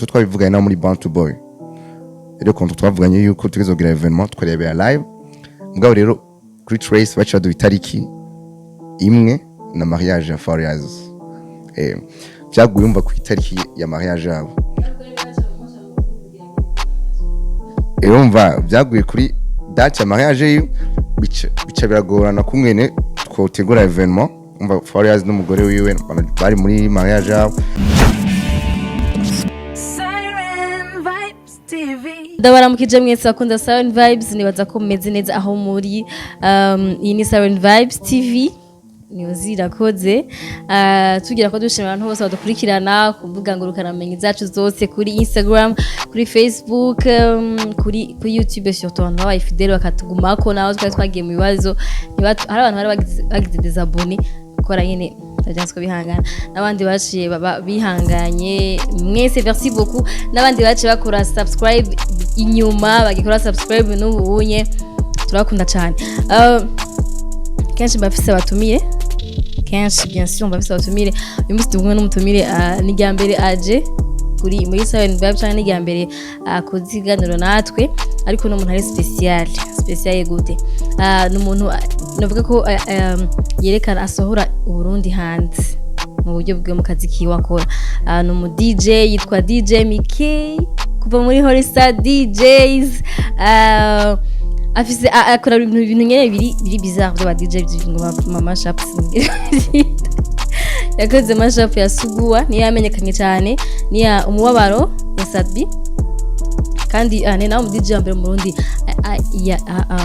twabivuganye nawe muri Born to Boy rero kontu twavuganye yuko tugizogira evenement twarebera live mugabo rero kuri Trace bacha do itariki imwe na mariage ya Fariaz byaguye umva ku itariki ya mariage yabo umva byaguye kuri date ya mariage yo bica biragorana kumwene twotegura evenement umva Fariaz n'umugore wiwe bari muri mariage yabo. Ndabaramukije mwese bakunda Siren Vibes nibaza ko mumeze neza aho muri iyi ni Siren Vibes TV niyo zirakoze tugira ko dushimira abantu bose badukurikirana ku mbuga ngurukanabumenyi zacu zose kuri Instagram kuri Facebook kuri YouTube surtout abantu babaye fidèle bakatugumako naho twari twagiye mu bibazo hari abantu bari bagize désabonné kora nyene tajyansko bihangana nabandi baciye bihanganye mwese merci beaucoup nabandi baciye bakora subscribe inyuma bagikora subscribe n'ubunye turakunda cyane kenshi bafise batumire kenshi bien sûr bafise batumire uyu munsi tugumwe n'umutumire n'igambere aje kuri muri Siren Vibes cyane n'igambere akoziganiro natwe ariko no muntu ari special gute n'umuntu navuga ko yerekana asohora Burundi hanze mu buryo bwe mu kazi kiwe akora n'umu DJ yitwa DJ Mickey kuva muri Hollister DJs afise akora ibintu nyene biri bizarre byo ba DJ ngo mama shop yakoze mashup ya Suguwa ni yamenyekanye cyane ni ya umubabaro ya Sadbi kandi ne nawo DJ mbere mu Burundi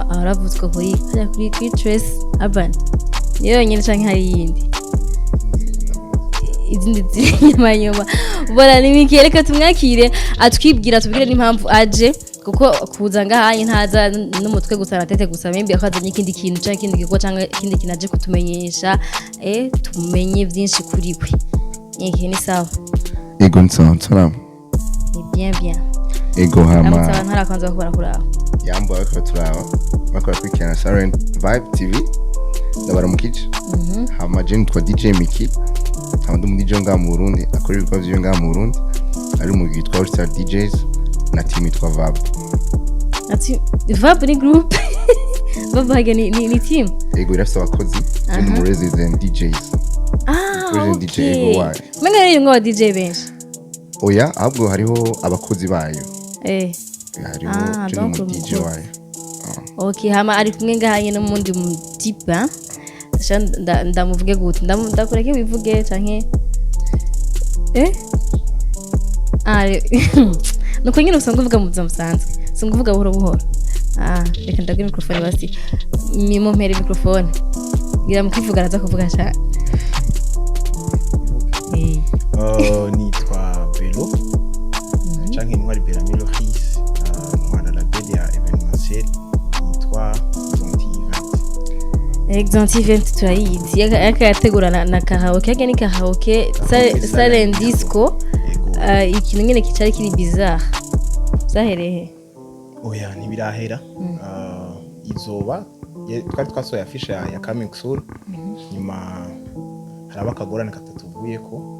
aravuzwe kuri Trace Urban yewe nyine canke hari yindi izindi nyuma bora nimikireka tumwakire atwibwira tubwire n'impamvu aje kuko kuza ngahaye ntaza n'umutwe gusa natete gusa membi akazanye ikindi kintu cyangwa ikindi gikorwa cyangwa ikindi kintu aje kutumenyesha tumenye byinshi kuri we yeke ni sawa ego nsaba ni bien ego hama ntarakanza bakora kuraba yambo bakora turaba bakora kwikana Siren Vibe TV ndabaramukije hama je nitwa DJ Mickey ndi mu DJ nga mu Burundi akora ibikorwa byo nga mu Burundi ari mu gitwa All Star DJs na team yitwa Vab. Ati Vab ni group Vab haga ni team ego irafite abakozi mu resident DJs resident DJ ego wayo mene rero ngo DJ benshi oya ahubwo hariho abakozi bayo hariho mu DJ wayo okay hama ari kumwe ngahanye no mundi mu tipa ndamuvuge gute ndakureke wivuge canke nuko nyine usanga uvuga mu buzima busanzwe usanga uvuga buhoro reka ndagira microphone basi mumpere microphone ngira mukivuga araza kuvuga cyane nitwa Belo canke ntwari Beramilo His ntwara la belle ya evenementiel nitwa Exant Event turayizi yakayategura na karaoke yake ni karaoke Siren Disco ikintu nyene kicari kiri bizarre zaherehe oya ntibirahera izoba twari twasohoye afisha ya Coming Soon nyuma haraba akagorane katatuvuye ko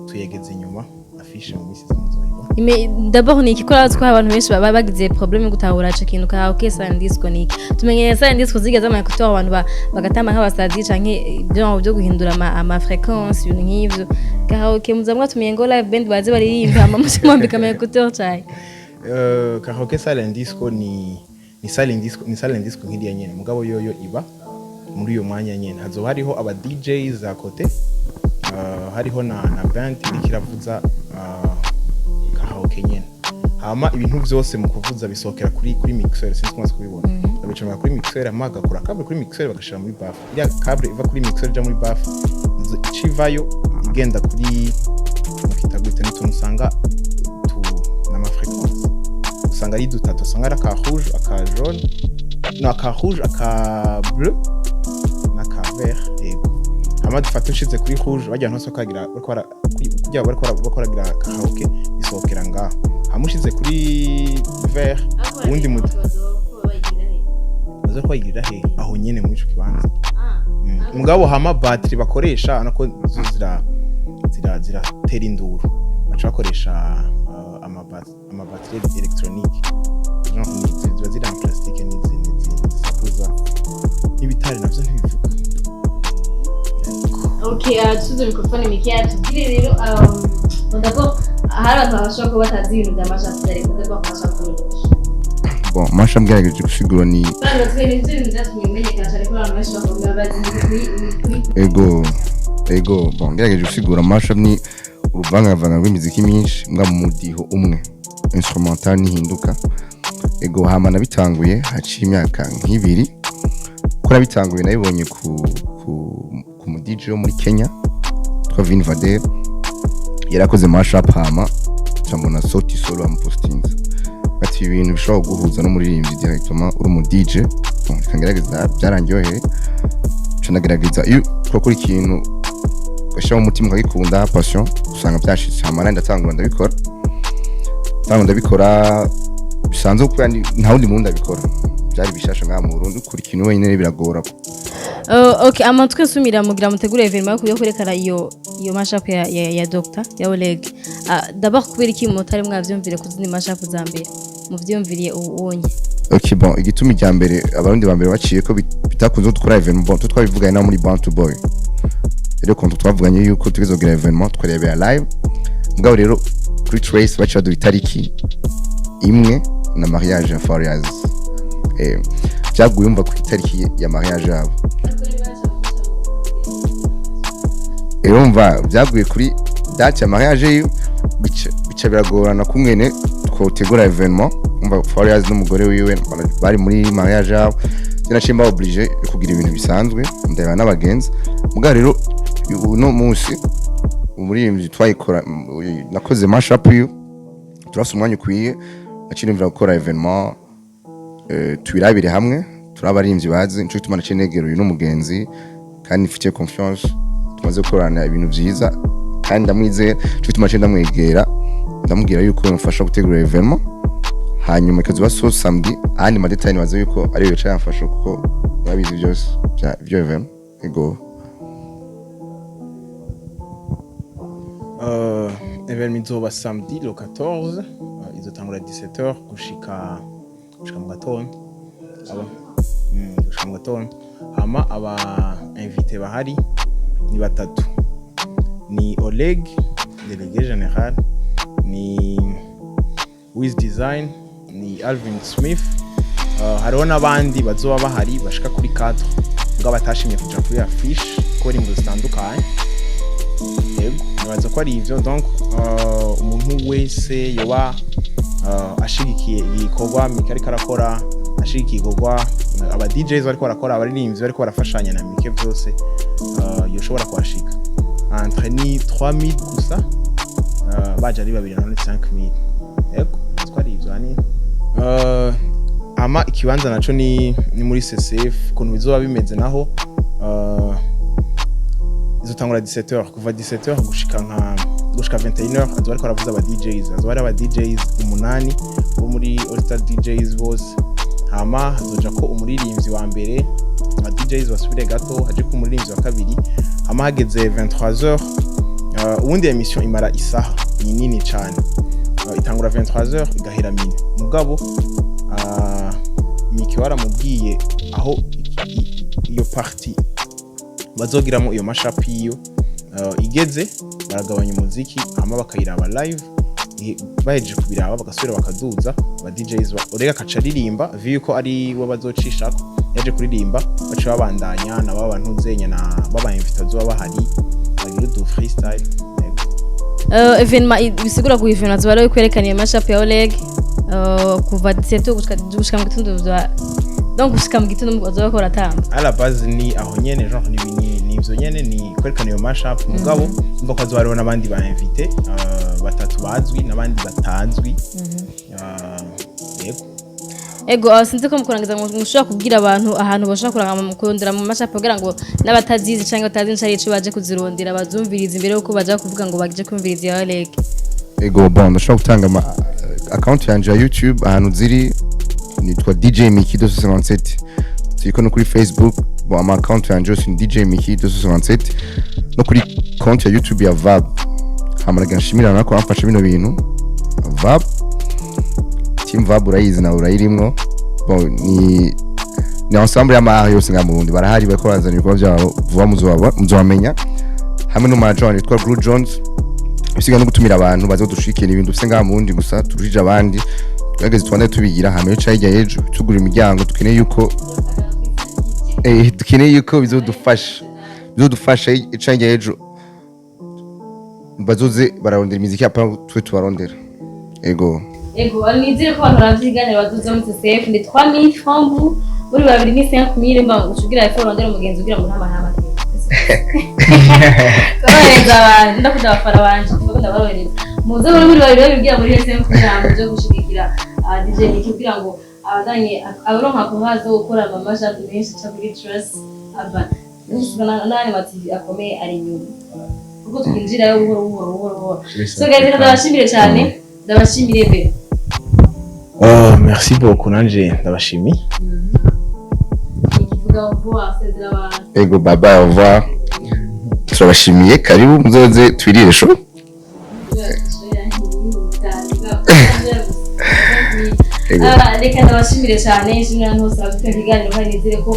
tuyegeze inyuma afisha mu misi z'umuzoyiba d'abord ni ikikora twa abantu benshi baba bagize problème gutahura ico kintu karaoke Siren Disco niki tumenyeye Siren Disco zigeze amakuto abantu bagatama nk'abasazi canke byo guhindura ama fréquence ibintu nk'ivyo karaoke muzamwa tumenye ngo live band baze baririmba amamushimo mbikamenye kuto cyane karaoke Siren Disco ni Siren Disco nk'iriya nyene mugabo yoyo iba muri uyo mwanya nyene hazoba hariho aba DJs za kote hariho na band ikiravuza karaoke nyene hama ibintu byose mu kuvuza bisokera kuri mixer sinzi kumaze kubibona abicama kuri mixer amaga kura cable kuri mixer bagashira muri buff ya cable iva kuri mixer ja muri buff icivayo igenda kuri mukitagute n'utuntu usanga na ma fréquence usanga ari dutatu usanga ari aka rouge aka jaune no aka rouge aka bleu na aka vert ego hama dufata ushize kuri rouge bajya ntose kagira bakora kujya bakoragira karaoke isokera ngaho hamushize kuri vert undi muti bazo kwayigira he aho nyene muri ico kibanza mugabo hama battery bakoresha nako zira tera induru baca bakoresha amabatterie électronique genre ziba ziri en plastique n'izindi zisakuza n'ibitari navyo ntibivuga. Okay, tuzo mikrofone mikia tugire rero ndako hari abantu bashaka ko batazi ibintu bya mashup ariko ndako bashaka kumenyesha. Bon, mashup ngerageje gusigura ni Bano twene ibintu byatumenyekana cyane ko abantu benshi bakunda bazi ego bon ngerageje gusigura mashup ni uruvangavanga rw'imiziki myinshi mbwa mu mudiho umwe instrumental nihinduka. Ego hama nabitanguye haciye imyaka nk'ibiri ko nabitanguye nabibonye ku mu DJ wo muri Kenya twa Vin Vader yarakoze mashup hama cyambona Sauti Sol amupostinze ati ibintu bishobora guhuza no muririmbyi directement uri mu DJ kangerageza byarangiye canagerageza iyo kuri ikintu gashira mu mutima ukagikunda passion usanga byashitse hama nandi atangura ndabikora bisanzwe kuko nta wundi muntu ndabikora byari bishasha nka mu Burundi kuri ikintu wenyine biragora. Okay, amatwe sumira mugira mutegura evenement yo kwerekana iyo mashup ya Dr. ya Oleg. D'abord kubera iki mutari mwavyumvire kuzindi mashup za mbere muvyumviriye ubonye. Okay, bon igitumi cya mbere abarundi ba mbere baciye ko bitakunze gukora evenement bon twabivuganye na muri Bantu Boy. Rero kontu twavuganye yuko tugezogira evenement twarebera live. Mugabo rero kuri Trace baciye do itariki imwe na mariage ya Fariaz. Cyaguye umva ku itariki ya mariage yabo. Urumva byaguye kuri date ya mariage yo bica biragorana kumwene twotegura evenement umva Fariaz n'umugore wiwe bari muri mariage yabo cyanaciye obligé kugira ibintu bisanzwe ndeba n'abagenzi. Mugabo rero uno munsi umuririmbyi twayikora nakoze mashup yo turasa umwanya ukwiye acinimvira gukora evenement twirabire hamwe turabarimvyi bazi nico gituma naciye negera uyu n'umugenzi kandi mfitiye confiance tumaze gukorana ibintu vyiza kandi ndamwizeye nico gituma naciye ndamwegera ndamubwira yuko mfasha gutegura evenement hanyuma ikazuba so samedi andi madetani waze yuko ari yo cyamfasha kuko babizi byose byo evenement ego. Evenement izoba samedi le 14 izotangura 17h gushika mu gatondo gushika mu gatondo. Hama aba invité bahari ni batatu, ni Oleg délégué général, ni Wiz Design, ni Alvin Smith. Hariho n'abandi bazoba bahari bashika kuri 4 ngo batashimye kuja kuri affiche ko ari mu zitandukanye. Yego nibaza ko ari ivyo donc umuntu wese yoba ashigikiye igikorwa Mike karakora ashigikiye igikorwa aba DJs bariko barakora abaririmbyi bariko barafashanya na Mike byose yoshobora kwashika entre ni 3000 gusa baje ari 25000. Yego twari ivyo hani ama ikibanza naco ni muri CCF kuntu bizoba bimeze naho izotangura 17h kuva 17h gushika 21h azo bariko baravuza aba DJs azo bari aba DJs 8 bo muri All Star DJs bose. Hama hazoja ko umuririmbyi wa mbere aba DJs basubire gato haje ko umuririmbyi wa kabiri. Hama hageze 23h ubundi emission imara isaha ni nini cyane itangura 23h igahera mine. Mugabo Mike waramubwiye aho iyo party bazogiramo iyo mashup iyo igeze baragabanya umuziki hama bakayiraba live baheje kubiraba bagasubira bakaduza aba DJs Orega kacaririmba viyo ko ari we bazocisha yaje kuririmba bace babandanya na babantu nzenya na baba invitazo bahari bagira du freestyle. Evenement bisigura ku evenement bari kwerekana iyo mashup ya Oleg kuva 17 gushika mu gitondo donc gushika mu gitondo bazokora tamba à la base ni aho nyene genre ni ivyo nyene ni kwerekana iyo mashup. Mugabo umva ko azwariho nabandi ba invité batatu bazwi nabandi batazwi. Ego sinzi ko mukurangiza mushobora kubwira abantu ahantu bashobora kurondera mu mashup kugira ngo n'abatazizi cyangwa batazi ncari ico baje kuzirondera bazumviriza imbere yuko baje kuvuga ngo baje kumviriza ya Oleg. Ego bon ndashobora gutanga account yanje ya YouTube ahantu ziri nitwa DJ Miki 267 ziko no kuri Facebook bon ama account yanje ni DJ Miki 267 no kuri konti ya YouTube ya Vab. Hamaraga nshimira nako amfasha bino bintu Vab team Vab urayizi nawe urayirimwo bon ni ensemble y'amahari yose nga mu Burundi barahari bariko bazana ibikorwa byabo vuba muzobamenya hamwe n'umujoni witwa Blue Jones bisiga no gutumira abantu bazodushikira ibintu bise nga mu Burundi gusa turije abandi twageze twande tubigira hamwe cyo hirya yejo tugura imiryango dukeneye yuko bizodufasha cyo hirya yejo bazoze bararondera imiziki apa twe tubarondera ego nizire ko abantu ravyiganira bazoze mu CCF ndi 3000 francs muri babiri ni 5000 mba ushugira iPhone rondera umugenzi ugira ngo ntamahama Kabareza ndakuda bafara banje ndakunda baroreza muze muri babiri babibwira muri SM kugira ngo byo gushigikira DJ Nicky kugira ngo abadanye abaronka ko hazo gukora amamasha menshi cyangwa trust aba nani mati akomeye ari nyuma kuko twinjira yo buhoro so guys ndabashimire cyane ndabashimire be merci beaucoup nanje ndabashimiye ego baba au revoir turabashimiye karibu muzoze twirire show reka ndabashimire cyane nshimira ntose abafite ikiganiro kandi nizere ko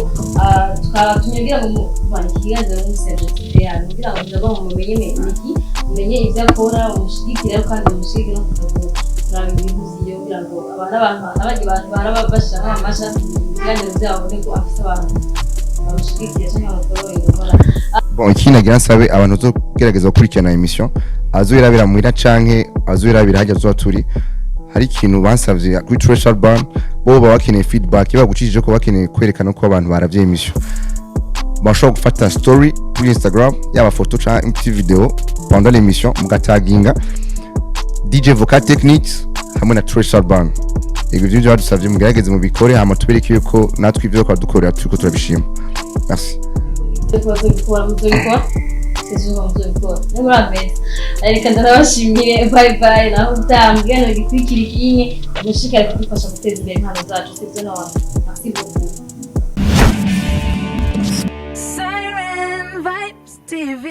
tunyabwira ngo muvana ikiganiro n'umuserivisi yanyu kugira ngo muzaba mumenye Nicky mumenye ibyo akora umushigikire kandi umushigikire no kuraba ibintu byiyo kugira ngo abandi bantu barabafasha amasha ikiganiro byabo niko afite abantu bamushigikire cyangwa bakora bon ikindi nagira nsabe abantu zo gerageza gukurikirana emission azoyirabira muhira canke azoyirabira hajya zo turi hari ikintu bansavye kuri Treasure Band bo bakeneye feedback bagucishije ko bakeneye kwerekana ko abantu baravye emission bashobora gufata story kuri Instagram yaba photo canke video pendant l'émission mugataginga DJ Vocal Techniques hamwe na Treasure Band ego byo badusavye mugerageze mu bikore hama tubereke yuko natwe ivyo kwa dukorera turiko turabishima merci reka ndabashimire bye bye naho utambwe gikwikira ikinye gushikara kudufasha guteza imbere impano zacu sibyo none merci beaucoup Siren Vibes TV